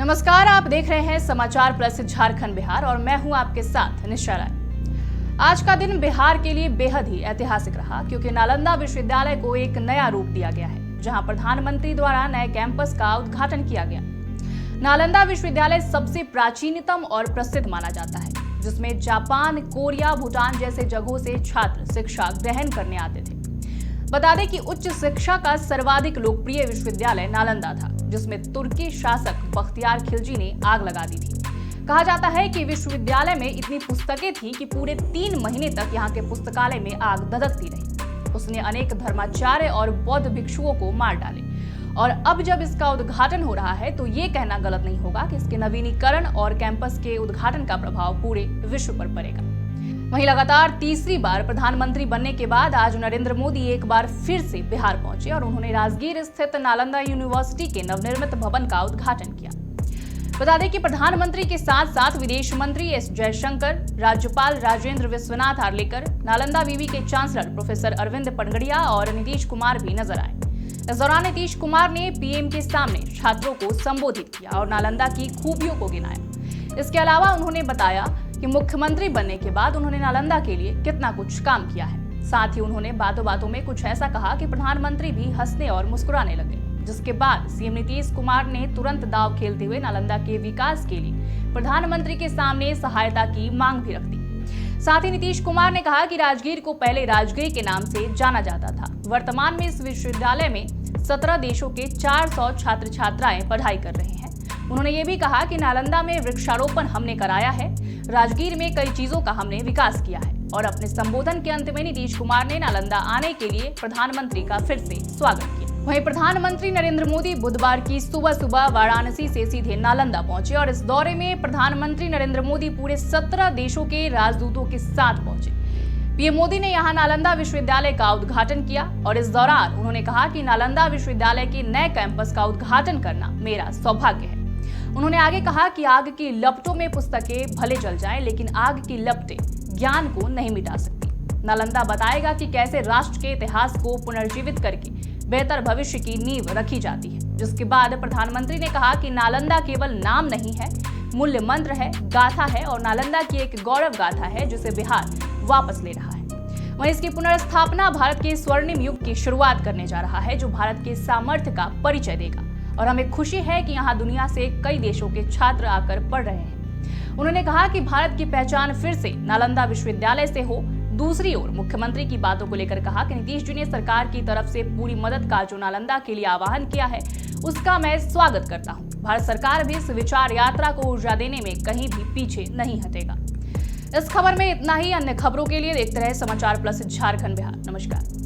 नमस्कार, आप देख रहे हैं समाचार प्लस झारखंड बिहार और मैं हूं आपके साथ निशा राय। आज का दिन बिहार के लिए बेहद ही ऐतिहासिक रहा क्योंकि नालंदा विश्वविद्यालय को एक नया रूप दिया गया है, जहां प्रधानमंत्री द्वारा नए कैंपस का उद्घाटन किया गया। नालंदा विश्वविद्यालय सबसे प्राचीनतम और प्रसिद्ध माना जाता है, जिसमें जापान, कोरिया, भूटान जैसे जगहों से छात्र शिक्षा ग्रहण करने आते थे। बता दें कि उच्च शिक्षा का सर्वाधिक लोकप्रिय विश्वविद्यालय नालंदा था, जिसमें तुर्की शासक बख्तियार खिलजी ने आग लगा दी थी। कहा जाता है कि विश्वविद्यालय में इतनी पुस्तकें थी कि पूरे 3 महीने तक यहाँ के पुस्तकालय में आग धधकती रही। उसने अनेक धर्माचार्य और बौद्ध भिक्षुओं को मार डाले। और अब जब इसका उद्घाटन हो रहा है तो ये कहना गलत नहीं होगा कि इसके नवीनीकरण और कैंपस के उद्घाटन का प्रभाव पूरे विश्व पर पड़ेगा। वहीं लगातार तीसरी बार प्रधानमंत्री बनने के बाद आज नरेंद्र मोदी एक बार फिर से बिहार पहुंचे और उन्होंने राजगीर स्थित नालंदा यूनिवर्सिटी के नवनिर्मित भवन का उद्घाटन किया। बता दें कि प्रधानमंत्री के साथ साथ विदेश मंत्री एस जयशंकर, राज्यपाल राजेंद्र विश्वनाथ आर्लेकर, नालंदा विवि के चांसलर प्रोफेसर अरविंद पनगड़िया और नीतीश कुमार भी नजर आए। इस दौरान नीतीश कुमार ने पीएम के सामने छात्रों को संबोधित किया और नालंदा की खूबियों को गिनाया। इसके अलावा उन्होंने बताया कि मुख्यमंत्री बनने के बाद उन्होंने नालंदा के लिए कितना कुछ काम किया है। साथ ही उन्होंने बातों बातों में कुछ ऐसा कहा कि प्रधानमंत्री भी हंसने और मुस्कुराने लगे, जिसके बाद सीएम नीतीश कुमार ने तुरंत दांव खेलते हुए नालंदा के विकास के लिए प्रधानमंत्री के सामने सहायता की मांग भी रख दी। साथ ही नीतीश कुमार ने कहा कि राजगीर को पहले राजगीर के नाम से जाना जाता था। वर्तमान में इस विश्वविद्यालय में 17 देशों के 400 छात्र छात्राएं पढ़ाई कर रहे हैं। उन्होंने ये भी कहा कि नालंदा में वृक्षारोपण हमने कराया है, राजगीर में कई चीजों का हमने विकास किया है। और अपने संबोधन के अंत में नीतीश कुमार ने नालंदा आने के लिए प्रधानमंत्री का फिर से स्वागत किया। वहीं प्रधानमंत्री नरेंद्र मोदी बुधवार की सुबह वाराणसी से सीधे नालंदा पहुंचे और इस दौरे में प्रधानमंत्री नरेंद्र मोदी पूरे 17 देशों के राजदूतों के साथ पहुंचे। पीएम मोदी ने यहां नालंदा विश्वविद्यालय का उद्घाटन किया और इस दौरान उन्होंने कहा कि नालंदा विश्वविद्यालय के नए कैंपस का उद्घाटन करना मेरा सौभाग्य है। उन्होंने आगे कहा कि आग की लपटों में पुस्तकें भले जल जाएं, लेकिन आग की लपटें ज्ञान को नहीं मिटा सकती। नालंदा बताएगा कि कैसे राष्ट्र के इतिहास को पुनर्जीवित करके बेहतर भविष्य की नींव रखी जाती है। जिसके बाद प्रधानमंत्री ने कहा कि नालंदा केवल नाम नहीं है, मूल्य मंत्र है, गाथा है और नालंदा की एक गौरव गाथा है जिसे बिहार वापस ले रहा है। वहीं इसकी पुनर्स्थापना भारत के स्वर्णिम युग की शुरुआत करने जा रहा है, जो भारत के सामर्थ्य का परिचय देगा। और हमें खुशी है कि यहाँ दुनिया से कई देशों के छात्र आकर पढ़ रहे हैं। उन्होंने कहा कि भारत की पहचान फिर से नालंदा विश्वविद्यालय से हो। दूसरी ओर मुख्यमंत्री की बातों को लेकर कहा कि नीतीश जी ने सरकार की तरफ से पूरी मदद का जो नालंदा के लिए आह्वान किया है, उसका मैं स्वागत करता हूँ। भारत सरकार भी इस विचार यात्रा को ऊर्जा देने में कहीं भी पीछे नहीं हटेगा। इस खबर में इतना ही। अन्य खबरों के लिए देखते रहे समाचार प्लस झारखंड बिहार। नमस्कार।